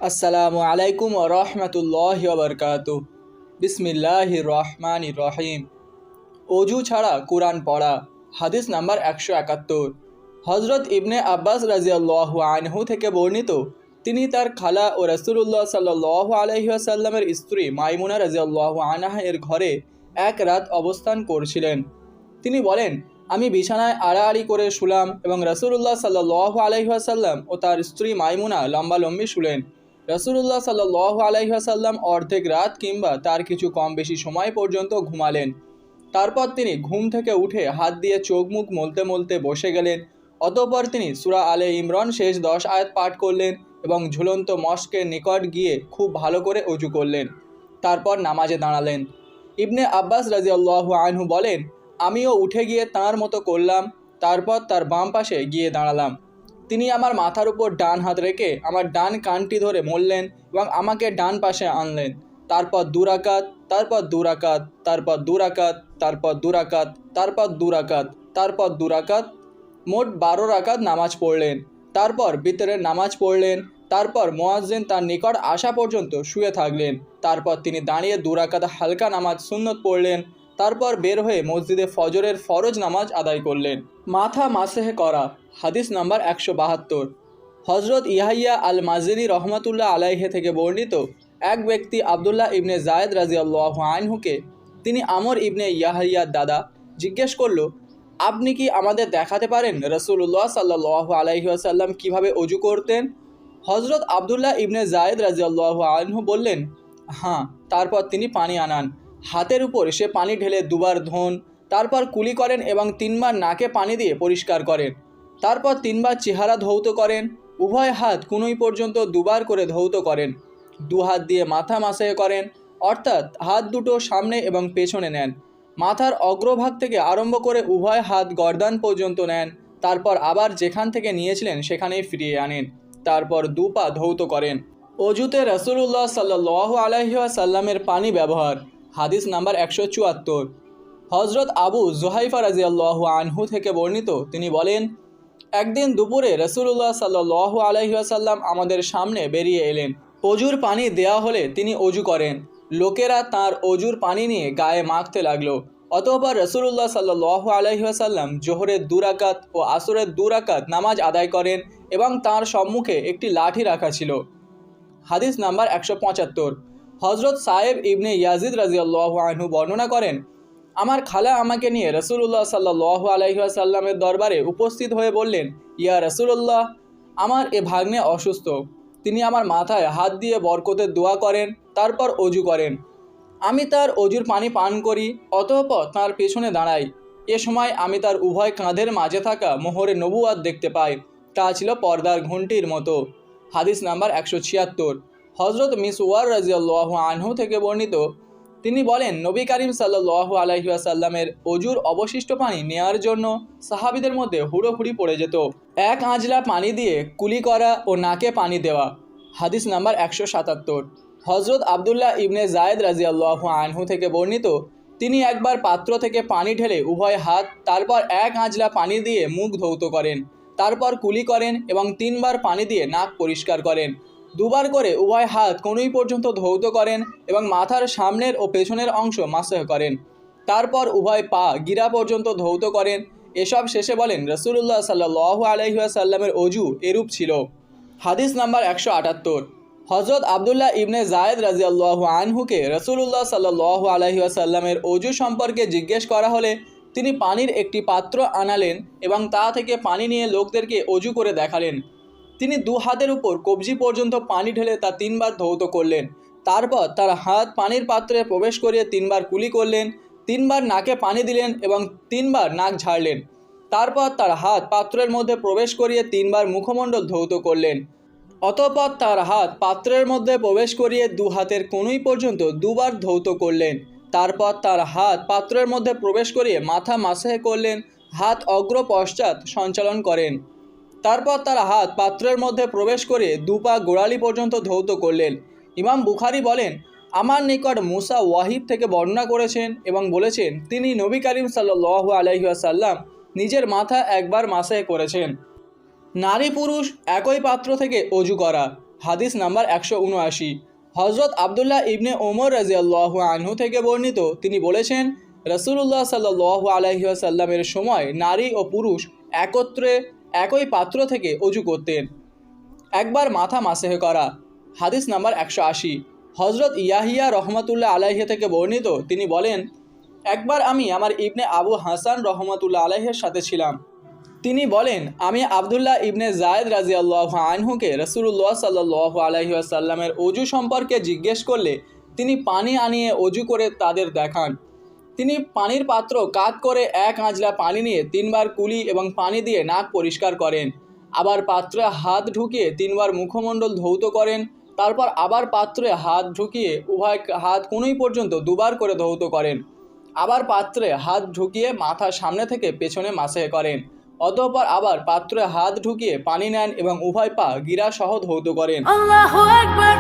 আসসালামু আলাইকুম ওয়া রাহমাতুল্লাহি ওয়া বারাকাতুহু। বিসমিল্লাহির রহমানির রহিম। অজু ছাড়া কুরআন পড়া। হাদিস নাম্বার 171। হযরত ইবনে আব্বাস রাদিয়াল্লাহু আনহু থেকে বর্ণিত, তিনি তার খালা ও রাসূলুল্লাহ সাল্লাল্লাহু আলাইহি ওয়াসাল্লামের স্ত্রী মাইমুনা রাদিয়াল্লাহু আনহা এর ঘরে এক রাত অবস্থান করছিলেন। তিনি বলেন, আমি বিছানায় আড়াআড়ি করে শুলাম এবং রাসূলুল্লাহ সাল্লাল্লাহু আলাইহি ওয়াসাল্লাম ও তার স্ত্রী মাইমুনা লম্বালম্বি শুলেন। রাসূলুল্লাহ সাল্লাল্লাহু আলাইহি ওয়াসাল্লাম অর্ধেক রাত কিংবা তার কিছু কম বেশি সময় পর্যন্ত ঘুমালেন। তারপর তিনি ঘুম থেকে উঠে হাত দিয়ে চোখ মুখ মলতে মলতে বসে গেলেন। অতঃপর তিনি সূরা আলে ইমরান শেষ 10 আয়াত পাঠ করলেন এবং ঝুলন্ত মশকের নিকট গিয়ে খুব ভালো করে ওযু করলেন। তারপর নামাজে দাঁড়ালেন। ইবনে আব্বাস রাদিয়াল্লাহু আনহু বলেন, আমিও উঠে গিয়ে তাঁর মতো করলাম। তারপর তার বাম পাশে গিয়ে দাঁড়ালাম। তিনি আমার মাথার উপর ডান হাত রেখে আমার ডান কানটি ধরে মললেন এবং আমাকে ডান পাশে আনলেন। তারপর দুরাকাত, তারপর দুরাকাত, তারপর দুরাকাত, তারপর দুরাকাত, তারপর দুরাকাত, তারপর দুরাকাত, মোট 12 রাকাত নামাজ পড়লেন। তারপর বিতরের নামাজ পড়লেন। তারপর মুয়াজ্জিন তার নিকট আসা পর্যন্ত শুয়ে থাকলেন। তারপর তিনি দাঁড়িয়ে 2 রাকাত হালকা নামাজ সুন্নত পড়লেন। তারপর বের হয়ে মসজিদে ফজরের ফরজ নামাজ আদায় করলেন। মাথা মাসেহ করা। হাদিস নাম্বার 172। হযরত ইয়াহিয়া আল মাজিরি রহমাতুল্লাহ আলাইহি থেকে বর্ণিত, এক ব্যক্তি আব্দুল্লাহ ইবনে যায়েদ রাদিয়াল্লাহু আনহুকে, তিনি আমর ইবনে ইয়াহিয়ার দাদা, জিজ্ঞেস করল, আপনি কি আমাদের দেখাতে পারেন রাসূলুল্লাহ সাল্লাল্লাহু আলাইহি ওয়াসাল্লাম কীভাবে অজু করতেন? হযরত আব্দুল্লাহ ইবনে যায়েদ রাদিয়াল্লাহু আনহু বললেন, হ্যাঁ। তারপর তিনি পানি আনান, হাতের উপর সে পানি ঢেলে দুবার ধোন, তারপর কুলি করেন এবং 3 বার নাকে পানি দিয়ে পরিষ্কার করেন। তারপর 3 বার চেহারা ধৌত করেন। উভয় হাত কুনুই পর্যন্ত 2 বার করে ধৌত করেন। 2 হাত দিয়ে মাথা মাসেহ করেন, অর্থাৎ হাত দুটো সামনে এবং পেছনে নেন। মাথার অগ্রভাগ থেকে আরম্ভ করে উভয় হাত গর্দান পর্যন্ত নেন। তারপর আবার যেখান থেকে নিয়েছিলেন সেখানেই ফিরিয়ে আনেন। তারপর 2 পা ধৌত করেন। অজুতে রাসূলুল্লাহ সাল্লাল্লাহু আলাইহি ওয়াসাল্লামের পানি ব্যবহার। হাদিস নাম্বার 174। হযরত আবু যুহাইফা রাদিয়াল্লাহু আনহু থেকে বর্ণিত, তিনি বলেন, একদিন দুপুরে রাসূলুল্লাহ সাল্লাল্লাহু আলাইহি ওয়াসাল্লাম আমাদের সামনে বেরিয়ে এলেন। অজুর পানি দেয়া হলে তিনি অজু করেন। লোকেরা তার অজুর পানি নিয়ে গায়ে মাখতে লাগলো। অতঃপর রাসূলুল্লাহ সাল্লাল্লাহু আলাইহি ওয়াসাল্লাম জোহরের 2 রাকাত ও আসরের 2 রাকাত নামাজ আদায় করেন এবং তার সম্মুখে একটি লাঠি রাখা ছিল। হাদিস নাম্বার 175। হযরত সায়েব ইবনে ইয়াজিদ রাদিয়াল্লাহু আনহু বর্ণনা করেন, আমার খালা আমাকে নিয়ে রাসূলুল্লাহ সাল্লাল্লাহু আলাইহি ওয়াসাল্লামের দরবারে উপস্থিত হয়ে বললেন, ইয়া রাসূলুল্লাহ, আমার এ ভাগ্নে অসুস্থ। তিনি আমার মাথায় হাত দিয়ে বরকতের দোয়া করেন, তারপর অজু করেন। আমি তার অজুর পানি পান করি, অতঃপর তার পেছনে দাঁড়াই। এ সময় আমি তার উভয় কাঁধের মাঝে থাকা মোহরে নবুয়াত দেখতে পাই। তা ছিল পর্দার ঘণ্টির মতো। হাদিস নাম্বার 176। হযরত মিসওয়ার রাদিয়াল্লাহু আনহু থেকে বর্ণিত, তিনি বলেন, নবী করিম সাল্লাল্লাহু আলাইহি ওয়াসাল্লামের অজুর অবশিষ্ট পানি নেয়ার জন্য সাহাবীদের মধ্যে হুড়োহুড়ি পড়ে যেত। এক আঁজলা পানি দিয়ে কুলি করা ও নাকে পানি দেওয়া। হাদিস নাম্বার 177। হযরত আব্দুল্লাহ ইবনে যায়েদ রাদিয়াল্লাহু আনহু থেকে বর্ণিত, তিনি একবার পাত্র থেকে পানি ঢেলে উভয় হাত, তারপর এক আঁজলা পানি দিয়ে মুখ ধৌত করেন, তারপর কুলি করেন এবং 3 বার পানি দিয়ে নাক পরিষ্কার করেন। 2 বার করে উভয় হাত কনুই পর্যন্ত ধৌত করেন এবং মাথার সামনের ও পেছনের অংশ মাসহ করেন। তারপর উভয় পা গিরা পর্যন্ত ধৌত করেন। এসব শেষে বলেন, রাসূলুল্লাহ সাল্লাল্লাহু আলাইহি ওয়াসাল্লামের অজু এরূপ ছিল। হাদিস নাম্বার 178। হযরত আব্দুল্লাহ ইবনে যায়েদ রাদিয়াল্লাহু আনহুকে রাসূলুল্লাহ সাল্লাল্লাহু আলাইহি ওয়াসাল্লামের অজু সম্পর্কে জিজ্ঞেস করা হলে তিনি পানির একটি পাত্র আনালেন এবং তা থেকে পানি নিয়ে লোকদেরকে অজু করে দেখালেন। তিনি 2 হাতের উপর কবজি পর্যন্ত পানি ঢেলে তা 3 বার ধৌত করলেন। তারপর তার হাত পানির পাত্রে প্রবেশ করিয়ে 3 বার কুলি করলেন। 3 বার নাকে পানি দিলেন এবং 3 বার নাক ঝাড়লেন। তারপর তার হাত পাত্রের মধ্যে প্রবেশ করিয়ে 3 বার মুখমণ্ডল ধৌত করলেন। অতঃপর তার হাত পাত্রের মধ্যে প্রবেশ করিয়ে 2 হাতের কনুই পর্যন্ত 2 বার ধৌত করলেন। তারপর তার হাত পাত্রের মধ্যে প্রবেশ করিয়ে মাথা মাসেহ করলেন, হাত অগ্র পশ্চাৎ সঞ্চালন করেন। তারপর তার হাত পাত্রের মধ্যে প্রবেশ করে 2 পা গোড়ালি পর্যন্ত ধৌত করলেন। ইমাম বুখারী বলেন, আমার নিকট মুসা ওয়াহিব থেকে বর্ণনা করেছেন এবং বলেছেন, তিনি নবী করিম সাল্লাল্লাহু আলাইহি ওয়াসাল্লাম নিজের মাথা একবার মাসেহ করেছেন। নারী পুরুষ একই পাত্র থেকে অজু করা। হাদিস নাম্বার 179। হজরত আবদুল্লাহ ইবনে ওমর রাজিয়াল্লাহু আনহু থেকে বর্ণিত, তিনি বলেছেন, রাসূলুল্লাহ সাল্লাল্লাহু আলাইহি ওয়াসাল্লামের সময় নারী ও পুরুষ একত্রে একই পাত্র থেকে অজু করতেন। একবার মাথা মাসেহ করা। হাদিস নাম্বার 180। হজরত ইয়াহিয়া রহমাতুল্লাহ আলাইহি থেকে বর্ণিত, তিনি বলেন, একবার আমি আমার ইবনে আবু হাসান রহমাতুল্লাহ আলাইহির সাথে ছিলাম। তিনি বলেন, আমি আবদুল্লাহ ইবনে জায়েদ রাজিয়াল্লাহু আনহুকে রাসূলুল্লাহ সাল্লাল্লাহু আলাইহি ওয়াসাল্লামের অজু সম্পর্কে জিজ্ঞেস করলে তিনি পানি আনিয়ে অজু করে তাদের দেখান। তিনি পানির পাত্র কাত করে এক আঁজলা পানি নিয়ে 3 বার কুলি এবং পানি দিয়ে নাক পরিষ্কার করেন, আবার পাত্রে হাত ঢুকিয়ে 3 বার মুখমণ্ডল ধৌত করেন, তারপর আবার পাত্রে হাত ঢুকিয়ে উভয় হাত কনুই পর্যন্ত 2 বার করে ধৌত করেন, আবার পাত্রে হাত ঢুকিয়ে মাথা সামনে থেকে পেছনে মাসেহ করেন, অতঃপর আবার পাত্রে হাত ঢুকিয়ে পানি নেন এবং উভয় পা গিরা সহ ধৌত করেন। আল্লাহু আকবার।